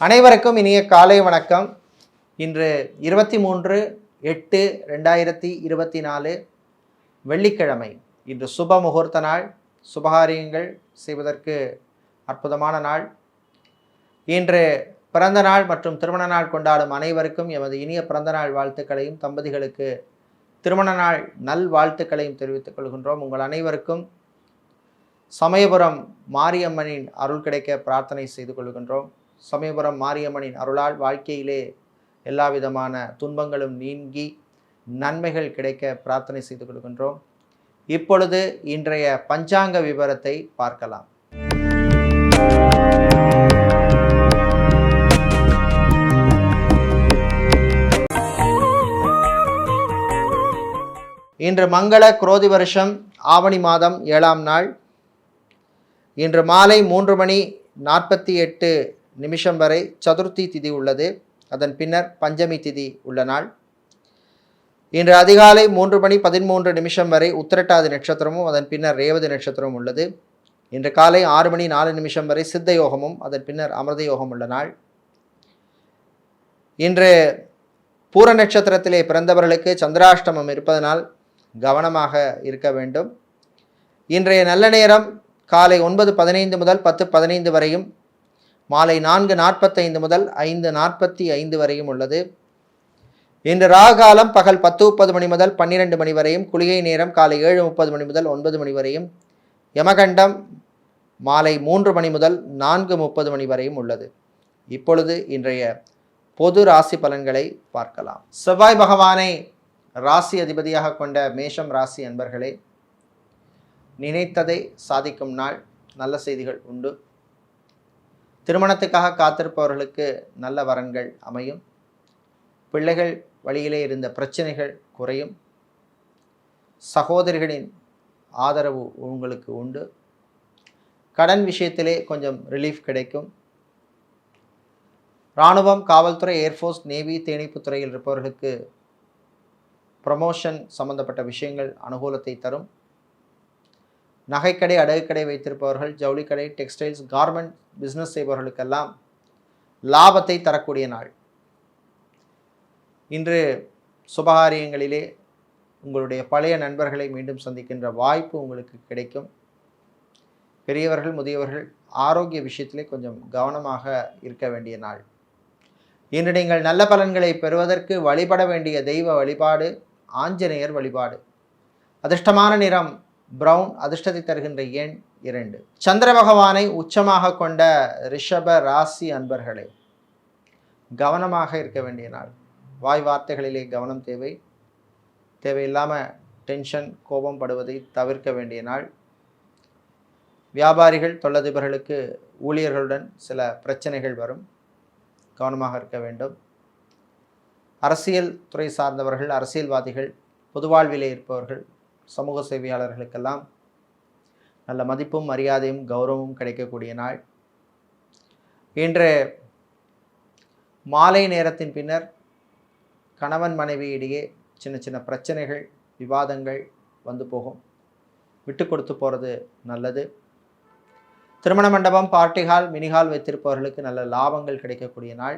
அனைவருக்கும் இனிய காலை வணக்கம். இன்று 23/8/2024 வெள்ளிக்கிழமை. இன்று சுப முகூர்த்த நாள். சுபகாரியங்கள் செய்வதற்கு அற்புதமான நாள். இன்று பிறந்த நாள் மற்றும் திருமண நாள் கொண்டாடும் அனைவருக்கும் எமது இனிய பிறந்த நாள் வாழ்த்துக்களையும், தம்பதிகளுக்கு திருமண நாள் நல் வாழ்த்துக்களையும் தெரிவித்துக் கொள்கின்றோம். உங்கள் அனைவருக்கும் சமயபுரம் மாரியம்மனின் அருள் கிடைக்க பிரார்த்தனை செய்து கொள்கின்றோம். சமயபுரம் மாரியம்மனின் அருளால் வாழ்க்கையிலே எல்லா விதமான துன்பங்களும் நீங்கி நன்மைகள் கிடைக்க பிரார்த்தனை செய்து கொள்கின்றோம். இப்பொழுது இன்றைய பஞ்சாங்க விவரத்தை பார்க்கலாம். இன்று மங்கள குரோதி வருஷம் ஆவணி மாதம் 7ஆம் நாள். இன்று மாலை 3:48 வரை சதுர்த்தி திதி உள்ளது. அதன் பின்னர் பஞ்சமி திதி உள்ள நாள். இன்று அதிகாலை 3:13 வரை உத்திரட்டாதி நட்சத்திரமும் அதன் பின்னர் ரேவதி நட்சத்திரமும் உள்ளது. இன்று காலை 6:04 வரை சித்த யோகமும் அதன் பின்னர் அமிர்த யோகம் உள்ள நாள். இன்று பூர நட்சத்திரத்திலே பிறந்தவர்களுக்கு சந்திராஷ்டமம் இருப்பதனால் கவனமாக இருக்க வேண்டும். இன்றைய நல்ல நேரம் காலை 9:15 முதல் 10:15 வரையும், மாலை 4:45 முதல் 5:45 வரையும் உள்ளது. இன்று ராகாலம் பகல் 10:30 முதல் 12 வரையும், குளிகை நேரம் காலை 7:30 முதல் 9 வரையும், யமகண்டம் மாலை 3 முதல் 4:30 வரையும் உள்ளது. இப்பொழுது இன்றைய பொது ராசி பலன்களை பார்க்கலாம். செவ்வாய் பகவானை ராசி அதிபதியாக கொண்ட மேஷம் ராசி அன்பர்களே, நினைத்ததை சாதிக்கும் நாள். நல்ல செய்திகள் உண்டு. திருமணத்துக்காக காத்திருப்பவர்களுக்கு நல்ல வரன்கள் அமையும். பிள்ளைகள் வழியிலே இருந்த பிரச்சனைகள் குறையும். சகோதரிகளின் ஆதரவு உங்களுக்கு உண்டு. கடன் விஷயத்திலே கொஞ்சம் ரிலீஃப் கிடைக்கும். இராணுவம், காவல்துறை, ஏர்ஃபோர்ஸ், நேவி, தேனீப்பு துறையில் இருப்பவர்களுக்கு ப்ரமோஷன் சம்பந்தப்பட்ட விஷயங்கள் அனுகூலத்தை தரும். நகைக்கடை, அடகுக்கடை வைத்திருப்பவர்கள், ஜவுளிக்கடை, டெக்ஸ்டைல்ஸ், கார்மெண்ட் பிஸ்னஸ் செய்பவர்களுக்கெல்லாம் லாபத்தை தரக்கூடிய நாள். இன்று சுபகாரியங்களிலே உங்களுடைய பழைய நண்பர்களை மீண்டும் சந்திக்கின்ற வாய்ப்பு உங்களுக்கு கிடைக்கும். பெரியவர்கள், முதியவர்கள் ஆரோக்கிய விஷயத்திலே கொஞ்சம் கவனமாக இருக்க வேண்டிய நாள். இன்று நீங்கள் நல்ல பலன்களை பெறுவதற்கு வழிபட வேண்டிய தெய்வ வழிபாடு ஆஞ்சநேயர் வழிபாடு. அதிர்ஷ்டமான நிறம் பிரவுன். அதிர்ஷ்டத்தை தருகின்ற எண் 2. சந்திர பகவானை உச்சமாக கொண்ட ரிஷப ராசி அன்பர்களே, கவனமாக இருக்க வேண்டிய நாள். வாய் வார்த்தைகளிலே கவனம் தேவை. தேவையில்லாமல் டென்ஷன், கோபம் படுவதை தவிர்க்க வேண்டிய நாள். வியாபாரிகள், தொழிலதிபர்களுக்கு ஊழியர்களுடன் சில பிரச்சனைகள் வரும். கவனமாக இருக்க வேண்டும். அரசியல் துறை சார்ந்தவர்கள், அரசியல்வாதிகள், பொதுவாழ்விலே இருப்பவர்கள், சமூக சேவையாளர்களுக்கெல்லாம் நல்ல மதிப்பும் மரியாதையும் கௌரவமும் கிடைக்கக்கூடிய நாள். இன்று மாலை நேரத்தின் பின்னர் கணவன் மனைவி இடையே சின்ன சின்ன பிரச்சனைகள், விவாதங்கள் வந்து போகும். விட்டு கொடுத்து போகிறது நல்லது. திருமண மண்டபம், பார்ட்டி ஹால், மினிஹால் வைத்திருப்பவர்களுக்கு நல்ல லாபங்கள் கிடைக்கக்கூடிய நாள்.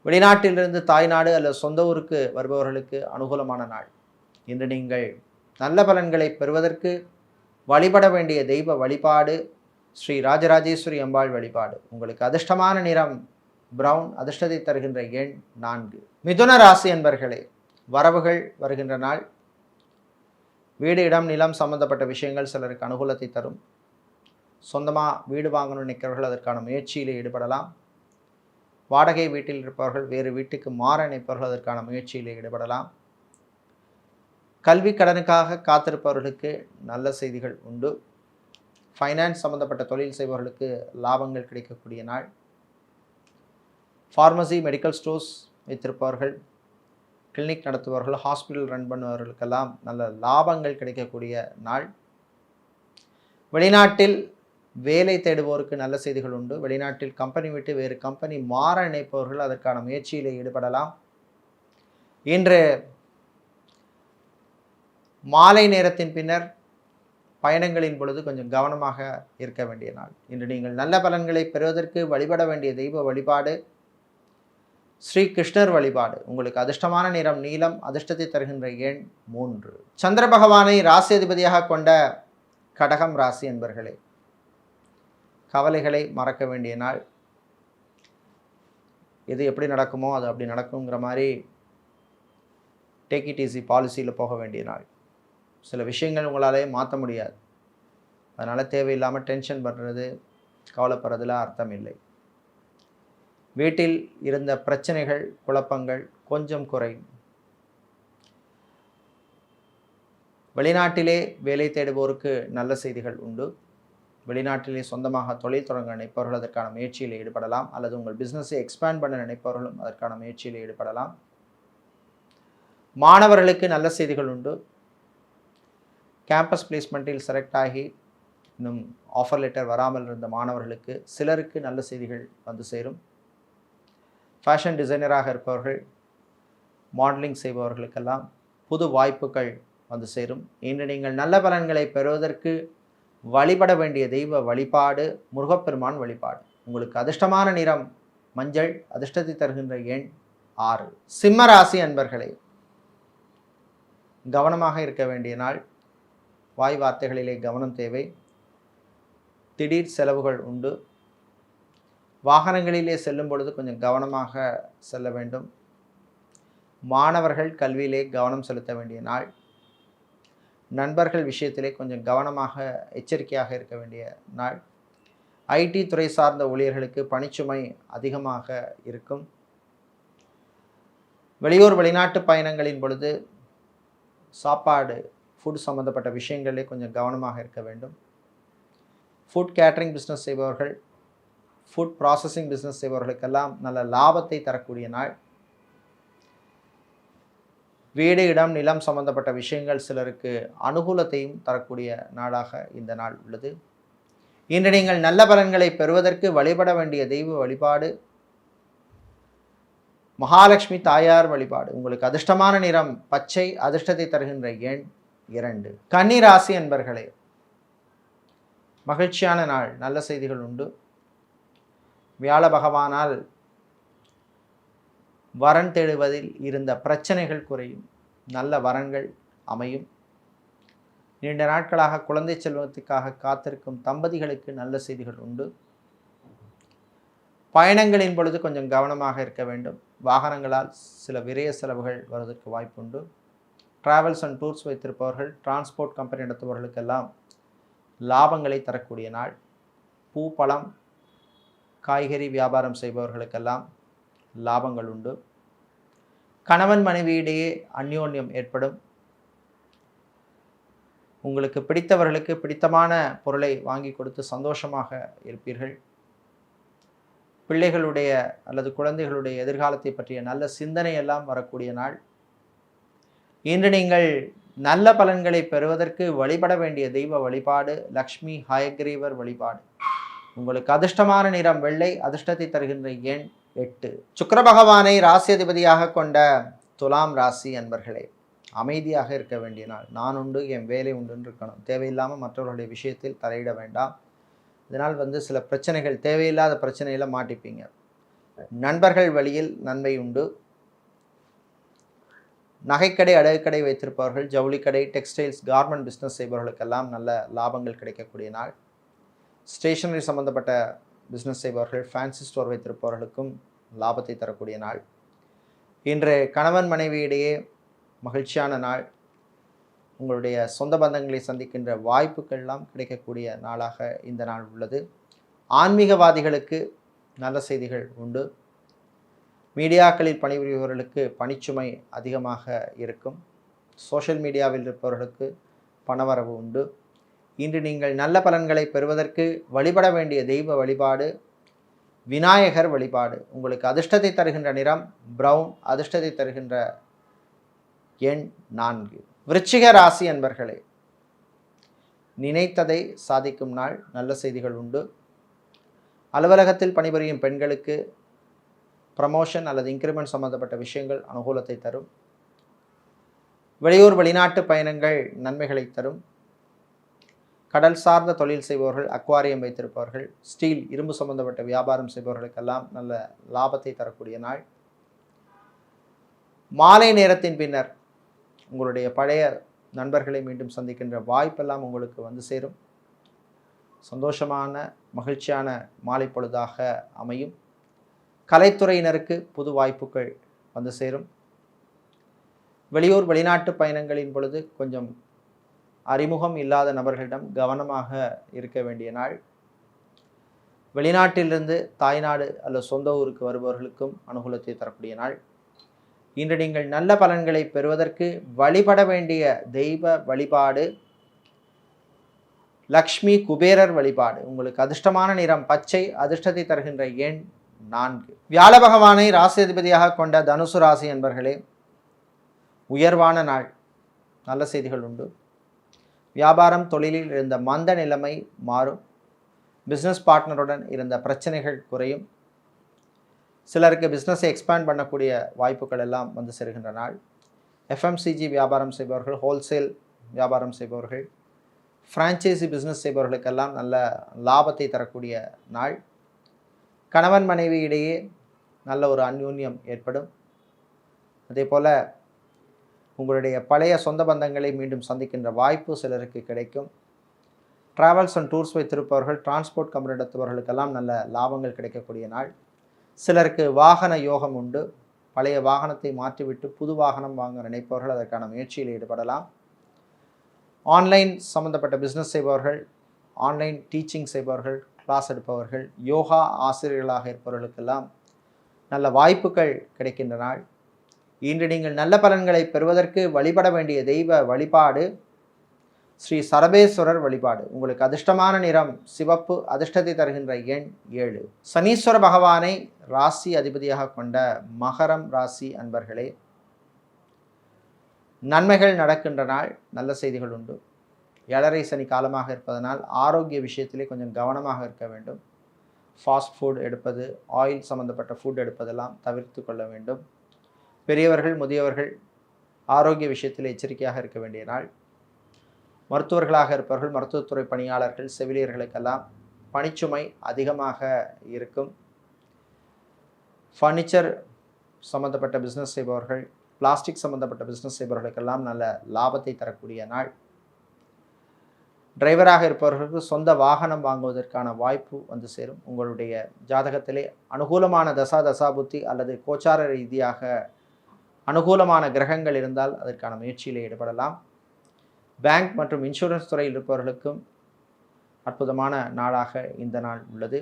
வெளிநாட்டிலிருந்து தாய்நாடு அல்லது சொந்த ஊருக்கு வருபவர்களுக்கு அனுகூலமான நாள். இன்று நீங்கள் நல்ல பலன்களை பெறுவதற்கு வழிபட வேண்டிய தெய்வ வழிபாடு ஸ்ரீ ராஜராஜேஸ்வரி அம்பாள் வழிபாடு. உங்களுக்கு அதிர்ஷ்டமான நிறம் பிரவுன். அதிர்ஷ்டத்தை தருகின்ற எண் 4. மிதுன ராசி என்பர்களே, வரவுகள் வருகின்ற நாள். வீடு, இடம், நிலம் சம்பந்தப்பட்ட விஷயங்கள் சிலருக்கு அனுகூலத்தை தரும். சொந்தமாக வீடு வாங்கணும்னு நினைக்கிறவர்கள் அதற்கான முயற்சியில் ஈடுபடலாம். வாடகை வீட்டில் இருப்பவர்கள் வேறு வீட்டுக்கு மாற நினைப்பவர்கள் அதற்கான முயற்சியில் ஈடுபடலாம். கல்வி கடனுக்காக காத்திருப்பவர்களுக்கு நல்ல செய்திகள் உண்டு. ஃபைனான்ஸ் சம்பந்தப்பட்ட தொழில் செய்பவர்களுக்கு லாபங்கள் கிடைக்கக்கூடிய நாள். ஃபார்மசி, மெடிக்கல் ஸ்டோர்ஸ் வைத்திருப்பவர்கள், கிளினிக் நடத்துபவர்கள், ஹாஸ்பிட்டல் ரன் பண்ணுபவர்களுக்கெல்லாம் நல்ல லாபங்கள் கிடைக்கக்கூடிய நாள். வெளிநாட்டில் வேலை தேடுவோருக்கு நல்ல செய்திகள் உண்டு. வெளிநாட்டில் கம்பெனி விட்டு வேறு கம்பெனி மாற நினைப்பவர்கள் அதற்கான முயற்சியில் ஈடுபடலாம். இன்று மாலை நேரத்தின் பின்னர் பயணங்களின் பொழுது கொஞ்சம் கவனமாக இருக்க வேண்டிய நாள். இன்று நீங்கள் நல்ல பலன்களை பெறுவதற்கு வழிபட வேண்டிய தெய்வ வழிபாடு ஸ்ரீ கிருஷ்ணர் வழிபாடு. உங்களுக்கு அதிர்ஷ்டமான நிறம் நீலம், அதிர்ஷ்டத்தை தருகின்ற எண் 3. சந்திர பகவானை ராசி அதிபதியாக கொண்ட கடகம் ராசி என்பர்களே, கவலைகளை மறக்க வேண்டிய நாள். எது எப்படி நடக்குமோ அது அப்படி நடக்குங்கிற மாதிரி டேக் இட் ஈஸி பாலிசியில் போக வேண்டிய நாள். சில விஷயங்கள் உங்களாலே மாற்ற முடியாது, அதனால் தேவையில்லாமல் டென்ஷன் பண்ணுறது, கவலைப்படுறதுல அர்த்தம் இல்லை. வீட்டில் இருந்த பிரச்சனைகள், குழப்பங்கள் கொஞ்சம் குறையும். வெளிநாட்டிலே வேலை தேடுவோருக்கு நல்ல செய்திகள் உண்டு. வெளிநாட்டிலே சொந்தமாக தொழில் தொடங்க நினைப்பவர்கள் அதற்கான முயற்சியில் ஈடுபடலாம், அல்லது உங்கள் பிஸ்னஸை எக்ஸ்பேண்ட் பண்ண நினைப்பவர்களும் அதற்கான முயற்சியில் ஈடுபடலாம். மாணவர்களுக்கு நல்ல செய்திகள் உண்டு. கேம்பஸ் பிளேஸ்மெண்ட்டில் செலக்ட் ஆகி இன்னும் ஆஃபர் லெட்டர் வராமல் இருந்த மாணவர்களுக்கு சிலருக்கு நல்ல செய்திகள் வந்து சேரும். ஃபேஷன் டிசைனராக இருப்பவர்கள், மாடலிங் செய்பவர்களுக்கெல்லாம் புது வாய்ப்புகள் வந்து சேரும். இன்று நீங்கள் நல்ல பலன்களை பெறுவதற்கு வழிபட வேண்டிய தெய்வ வழிபாடு முருகப்பெருமான் வழிபாடு. உங்களுக்கு அதிர்ஷ்டமான நிறம் மஞ்சள், அதிர்ஷ்டத்தை தருகின்ற எண் 6. சிம்ம ராசி அன்பர்களே, கவனமாக இருக்க வேண்டிய நாள். வாய் வார்த்தைகளிலே கவனம் தேவை. திடீர் செலவுகள் உண்டு. வாகனங்களிலே செல்லும் பொழுது கொஞ்சம் கவனமாக செல்ல வேண்டும். மாணவர்கள் கல்வியிலே கவனம் செலுத்த வேண்டிய நாள். நண்பர்கள் விஷயத்திலே கொஞ்சம் கவனமாக எச்சரிக்கையாக இருக்க வேண்டிய நாள். ஐடி துறை சார்ந்த ஊழியர்களுக்கு பணிச்சுமை அதிகமாக இருக்கும். வெளியூர் வெளிநாட்டு பயணங்களின் பொழுது சாப்பாடு, ஃபுட் சம்மந்தப்பட்ட விஷயங்களிலே கொஞ்சம் கவனமாக இருக்க வேண்டும். ஃபுட் கேட்டரிங் பிஸ்னஸ் செய்பவர்கள், ஃபுட் ப்ராசஸிங் பிஸ்னஸ் செய்பவர்களுக்கெல்லாம் நல்ல லாபத்தை தரக்கூடிய நாள். வீடு, இடம், நிலம் சம்பந்தப்பட்ட விஷயங்கள் சிலருக்கு அனுகூலத்தையும் தரக்கூடிய நாளாக இந்த நாள் உள்ளது. இன்று நீங்கள் நல்ல பலன்களை பெறுவதற்கு வழிபட வேண்டிய தெய்வ வழிபாடு மகாலட்சுமி தாயார் வழிபாடு. உங்களுக்கு அதிர்ஷ்டமான நிறம் பச்சை, அதிர்ஷ்டத்தை தருகின்ற எண் 2. கன்னி ராசி அன்பர்களே, மகிழ்ச்சியான நாள். நல்ல செய்திகள் உண்டு. வியாழ பகவானால் வரன் தேடுவதில் இருந்த பிரச்சனைகள் குறையும். நல்ல வரன்கள் அமையும். நீண்ட நாட்களாக குழந்தை செல்வத்துக்காக காத்திருக்கும் தம்பதிகளுக்கு நல்ல செய்திகள் உண்டு. பயணங்களின் பொழுது கொஞ்சம் கவனமாக இருக்க வேண்டும். வாகனங்களால் சில விரய செலவுகள் வருவதற்கு வாய்ப்புண்டு. டிராவல்ஸ் அண்ட் டூர்ஸ் வைத்திருப்பவர்கள், டிரான்ஸ்போர்ட் கம்பெனி நடத்துபவர்களுக்கெல்லாம் லாபங்களை தரக்கூடிய நாள். பூ, பழம், காய்கறி வியாபாரம் செய்பவர்களுக்கெல்லாம் லாபங்கள் உண்டு. கணவன் மனைவியிடையே அந்யோன்யம் ஏற்படும். உங்களுக்கு பிடித்தவர்களுக்கு பிடித்தமான பொருளை வாங்கி கொடுத்து சந்தோஷமாக இருப்பீர்கள். பிள்ளைகளுடைய அல்லது குழந்தைகளுடைய எதிர்காலத்தை பற்றிய நல்ல சிந்தனை எல்லாம் வரக்கூடிய நாள். இன்று நீங்கள் நல்ல பலன்களை பெறுவதற்கு வழிபட வேண்டிய தெய்வ வழிபாடு லக்ஷ்மி ஹயக்ரீவர் வழிபாடு. உங்களுக்கு அதிர்ஷ்டமான நிறம் வெள்ளை, அதிர்ஷ்டத்தை தருகின்ற எண் 8. சுக்கிர பகவானை ராசி அதிபதியாக கொண்ட துலாம் ராசி அன்பர்களே, அமைதியாக இருக்க வேண்டிய நாள். நான் உண்டு, என் வேலை உண்டுன்னு இருக்கணும். தேவையில்லாமல் மற்றவர்களுடைய விஷயத்தில் தலையிட வேண்டாம். இதனால் சில பிரச்சனைகள், தேவையில்லாத பிரச்சனையில் மாட்டிப்பீங்க. நண்பர்கள் வழியில் நன்மை உண்டு. நகைக்கடை, அடகுக்கடை வைத்திருப்பவர்கள், ஜவுளிக்கடை, டெக்ஸ்டைல்ஸ், கார்மெண்ட் பிஸ்னஸ் செய்பவர்களுக்கெல்லாம் நல்ல லாபங்கள் கிடைக்கக்கூடிய நாள். ஸ்டேஷனரி சம்பந்தப்பட்ட பிஸ்னஸ் செய்பவர்கள், ஃபேன்சி ஸ்டோர் வைத்திருப்பவர்களுக்கும் லாபத்தை தரக்கூடிய நாள். இன்று கணவன் மனைவியிடையே மகிழ்ச்சியான நாள். உங்களுடைய சொந்த பந்தங்களை சந்திக்கின்ற வாய்ப்புகள்லாம் கிடைக்கக்கூடிய நாளாக இந்த நாள் உள்ளது. ஆன்மீகவாதிகளுக்கு நல்ல செய்திகள் உண்டு. மீடியாக்களில் பணிபுரிபவர்களுக்கு பணிச்சுமை அதிகமாக இருக்கும். சோஷியல் மீடியாவில் இருப்பவர்களுக்கு பணவரவு உண்டு. இன்று நீங்கள் நல்ல பலன்களை பெறுவதற்கு வழிபட வேண்டிய தெய்வ வழிபாடு விநாயகர் வழிபாடு. உங்களுக்கு அதிர்ஷ்டத்தை தருகின்ற நிறம் பிரவுன், அதிர்ஷ்டத்தை தருகின்ற எண் 4. விருச்சிக ராசி அன்பர்களே, நினைத்ததை சாதிக்கும் நாள். நல்ல செய்திகள் உண்டு. அலுவலகத்தில் பணிபுரியும் பெண்களுக்கு ப்ரமோஷன் அல்லது இன்க்ரிமெண்ட் சம்பந்தப்பட்ட விஷயங்கள் அனுகூலத்தை தரும். வெளியூர் வெளிநாட்டு பயணங்கள் நன்மைகளை தரும். கடல் சார்ந்த தொழில் செய்பவர்கள், அக்வாரியம் வைத்திருப்பவர்கள், ஸ்டீல் இரும்பு சம்பந்தப்பட்ட வியாபாரம் செய்பவர்களுக்கெல்லாம் நல்ல லாபத்தை தரக்கூடிய நாள். மாலை நேரத்தின் பின்னர் உங்களுடைய பழைய நண்பர்களை மீண்டும் சந்திக்கின்ற வாய்ப்பெல்லாம் உங்களுக்கு வந்து சேரும். சந்தோஷமான மகிழ்ச்சியான மாலை பொழுதாக அமையும். கலைத்துறையினருக்கு புது வாய்ப்புகள் வந்து சேரும். வெளியூர் வெளிநாட்டு பயணங்களின் பொழுது கொஞ்சம் அறிமுகம் இல்லாத நபர்களிடம் கவனமாக இருக்க வேண்டிய நாள். வெளிநாட்டிலிருந்து தாய்நாடு அல்லது சொந்த ஊருக்கு வருபவர்களுக்கும் அனுகூலத்தை தரக்கூடிய நாள். இன்று நீங்கள் நல்ல பலன்களை பெறுவதற்கு வழிபட வேண்டிய தெய்வ வழிபாடு லக்ஷ்மி குபேரர் வழிபாடு. உங்களுக்கு அதிர்ஷ்டமான நிறம் பச்சை, அதிர்ஷ்டத்தை தருகின்ற எண் 4. வியாழ பகவானை ராசி அதிபதியாக கொண்ட தனுசு ராசி என்பர்களே, உயர்வான நாள். நல்ல செய்திகள் உண்டு. வியாபாரம் தொழிலில் இருந்த மந்த நிலைமை மாறும். பிஸ்னஸ் பார்ட்னருடன் இருந்த பிரச்சனைகள் குறையும். சிலருக்கு பிஸ்னஸை எக்ஸ்பேண்ட் பண்ணக்கூடிய வாய்ப்புகள் எல்லாம் வந்து சேருகின்ற நாள். எஃப்எம்சிஜி வியாபாரம் செய்பவர்கள், ஹோல்சேல் வியாபாரம் செய்பவர்கள், ஃப்ரான்ச்சைசி பிஸ்னஸ் செய்பவர்களுக்கெல்லாம் நல்ல லாபத்தை தரக்கூடிய நாள். கணவன் மனைவி இடையே நல்ல ஒரு அந்யோன்யம் ஏற்படும். அதே போல் உங்களுடைய பழைய சொந்த பந்தங்களை மீண்டும் சந்திக்கின்ற வாய்ப்பு சிலருக்கு கிடைக்கும். ட்ராவல்ஸ் அண்ட் டூர்ஸ் வைத்திருப்பவர்கள், டிரான்ஸ்போர்ட் கம்பெனி நடத்துபவர்களுக்கெல்லாம் நல்ல லாபங்கள் கிடைக்கக்கூடிய நாள். சிலருக்கு வாகன யோகம் உண்டு. பழைய வாகனத்தை மாற்றிவிட்டு புது வாகனம் வாங்க நினைப்பவர்கள் அதற்கான முயற்சியில் ஈடுபடலாம். ஆன்லைன் சம்மந்தப்பட்ட பிஸ்னஸ் செய்பவர்கள், ஆன்லைன் டீச்சிங் செய்பவர்கள், கிளாஸ் எடுப்பவர்கள், யோகா ஆசிரியர்களாக இருப்பவர்களுக்கெல்லாம் நல்ல வாய்ப்புகள் கிடைக்கின்ற நாள். இன்று நீங்கள் நல்ல பலன்களை பெறுவதற்கு வழிபட வேண்டிய தெய்வ வழிபாடு ஸ்ரீ சரபேஸ்வரர் வழிபாடு. உங்களுக்கு அதிர்ஷ்டமான நிறம் சிவப்பு, அதிர்ஷ்டத்தை தருகின்ற எண் 7. சனீஸ்வர பகவானை ராசி அதிபதியாக கொண்ட மகரம் ராசி அன்பர்களே, நன்மைகள் நடக்கின்ற நாள். நல்ல செய்திகள் உண்டு. 7.5 சனி காலமாக இருப்பதனால் ஆரோக்கிய விஷயத்திலே கொஞ்சம் கவனமாக இருக்க வேண்டும். ஃபாஸ்ட் ஃபுட் எடுப்பது, ஆயில் சம்மந்தப்பட்ட ஃபுட் எடுப்பதெல்லாம் தவிர்த்து கொள்ள வேண்டும். பெரியவர்கள் முதியவர்கள் ஆரோக்கிய விஷயத்தில் எச்சரிக்கையாக இருக்க வேண்டிய நாள். மருத்துவர்களாக இருப்பவர்கள், மருத்துவத்துறை பணியாளர்கள், செவிலியர்களுக்கெல்லாம் பணிச்சுமை அதிகமாக இருக்கும். ஃபர்னிச்சர் சம்மந்தப்பட்ட பிஸ்னஸ் செய்பவர்கள், பிளாஸ்டிக் சம்மந்தப்பட்ட பிஸ்னஸ் செய்பவர்களுக்கெல்லாம் நல்ல லாபத்தை தரக்கூடிய நாள். டிரைவராக இருப்பவர்களுக்கு சொந்த வாகனம் வாங்குவதற்கான வாய்ப்பு வந்து சேரும். உங்களுடைய ஜாதகத்திலே அனுகூலமான தசாபுத்தி அல்லது கோச்சார ரீதியாக அனுகூலமான கிரகங்கள் இருந்தால் அதற்கான முயற்சியில் ஈடுபடலாம். பேங்க் மற்றும் இன்சூரன்ஸ் துறையில் இருப்பவர்களுக்கும் அற்புதமான நாளாக இந்த நாள் உள்ளது.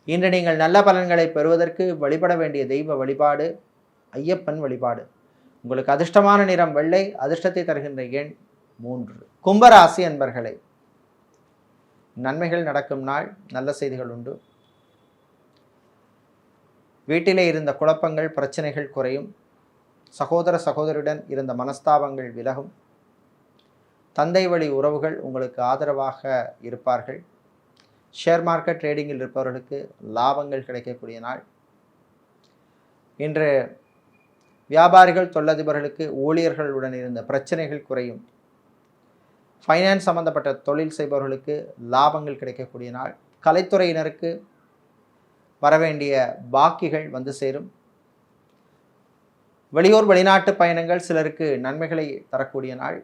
இன்று நீங்கள் நல்ல பலன்களை பெறுவதற்கு வழிபட வேண்டிய தெய்வ வழிபாடு ஐயப்பன் வழிபாடு. உங்களுக்கு அதிர்ஷ்டமான நிறம் வெள்ளை, அதிர்ஷ்டத்தை தருகின்ற எண் 3. கும்பராசி அன்பர்களே, நன்மைகள் நடக்கும் நாள். நல்ல செய்திகள் உண்டு. வீட்டிலே இருந்த குழப்பங்கள், பிரச்சனைகள் குறையும். சகோதர சகோதரியுடன் இருந்த மனஸ்தாபங்கள் விலகும். தந்தை வழி உறவுகள் உங்களுக்கு ஆதரவாக இருப்பார்கள். ஷேர் மார்க்கெட் ட்ரேடிங்கில் இருப்பவர்களுக்கு லாபங்கள் கிடைக்கக்கூடிய நாள். இன்று வியாபாரிகள், தொழிலதிபர்களுக்கு ஊழியர்களுடன் இருந்த பிரச்சனைகள் குறையும். ஃபைனான்ஸ் சம்பந்தப்பட்ட தொழில் செய்பவர்களுக்கு லாபங்கள் கிடைக்கக்கூடிய நாள். கலைத்துறையினருக்கு வரவேண்டிய பாக்கிகள் வந்து சேரும். வெளியூர் வெளிநாட்டு பயணங்கள் சிலருக்கு நன்மைகளை தரக்கூடிய நாள்.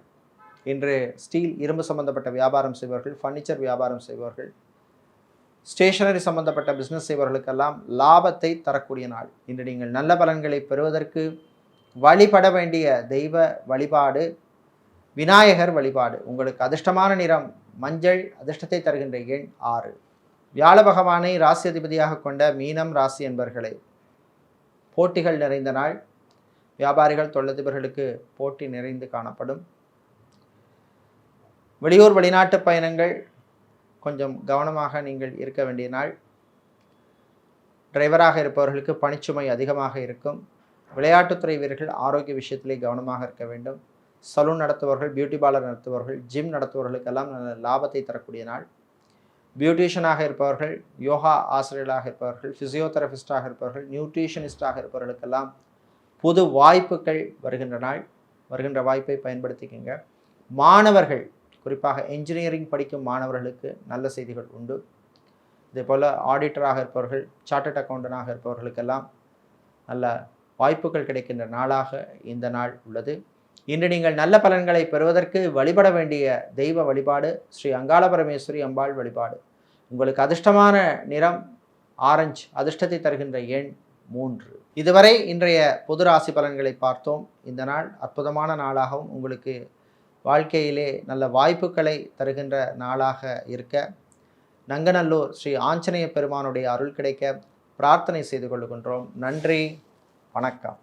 இன்று ஸ்டீல் இரும்பு சம்பந்தப்பட்ட வியாபாரம் செய்பவர்கள், ஃபர்னிச்சர் வியாபாரம் செய்பவர்கள், ஸ்டேஷனரி சம்பந்தப்பட்ட பிஸ்னஸ் செய்பவர்களுக்கெல்லாம் லாபத்தை தரக்கூடிய நாள். இன்று நீங்கள் நல்ல பலன்களை பெறுவதற்கு வழிபட வேண்டிய தெய்வ வழிபாடு விநாயகர் வழிபாடு. உங்களுக்கு அதிர்ஷ்டமான நிறம் மஞ்சள், அதிர்ஷ்டத்தை தருகின்ற எண் 6. வியாழ பகவானை ராசி அதிபதியாக கொண்ட மீனம் ராசி என்பர்களே, போட்டிகள் நிறைந்த நாள். வியாபாரிகள், தொழிலதிபர்களுக்கு போட்டி நிறைந்து காணப்படும். வெளியூர் வெளிநாட்டு பயணங்கள் கொஞ்சம் கவனமாக நீங்கள் இருக்க வேண்டிய நாள். டிரைவராக இருப்பவர்களுக்கு பணிச்சுமை அதிகமாக இருக்கும். விளையாட்டுத்துறை வீரர்கள் ஆரோக்கிய விஷயத்திலே கவனமாக இருக்க வேண்டும். சலூன் நடத்துபவர்கள், பியூட்டி பார்லர் நடத்துபவர்கள், ஜிம் நடத்துபவர்களுக்கெல்லாம் நல்ல லாபத்தை தரக்கூடிய நாள். பியூட்டிஷியனாக இருப்பவர்கள், யோகா ஆசிரியர்களாக இருப்பவர்கள், ஃபிசியோதெரபிஸ்டாக இருப்பவர்கள், நியூட்ரிஷனிஸ்டாக இருப்பவர்களுக்கெல்லாம் புது வாய்ப்புகள் வருகின்ற நாள். வருகின்ற வாய்ப்பை பயன்படுத்திக்கங்க. மாணவர்கள் குறிப்பாக என்ஜினியரிங் படிக்கும் மாணவர்களுக்கு நல்ல செய்திகள் உண்டு. இதேபோல் ஆடிட்டராக இருப்பவர்கள், சார்ட்டர்ட் அக்கௌண்டனாக இருப்பவர்களுக்கெல்லாம் நல்ல வாய்ப்புகள் கிடைக்கின்ற நாளாக இந்த நாள் உள்ளது. இன்று நீங்கள் நல்ல பலன்களை பெறுவதற்கு வழிபட வேண்டிய தெய்வ வழிபாடு ஸ்ரீ அங்காள பரமேஸ்வரி அம்பாள் வழிபாடு. உங்களுக்கு அதிர்ஷ்டமான நிறம் ஆரஞ்சு, அதிர்ஷ்டத்தை தருகின்ற எண் 3. இதுவரை இன்றைய பொது ராசி பலன்களை பார்த்தோம். இந்த நாள் அற்புதமான நாளாகவும் உங்களுக்கு வாழ்க்கையிலே நல்ல வாய்ப்புகளை தருகின்ற நாளாக இருக்க நங்கநல்லூர் ஸ்ரீ ஆஞ்சநேய பெருமானுடைய அருள் கிடைக்க பிரார்த்தனை செய்து கொள்கின்றோம். நன்றி, வணக்கம்.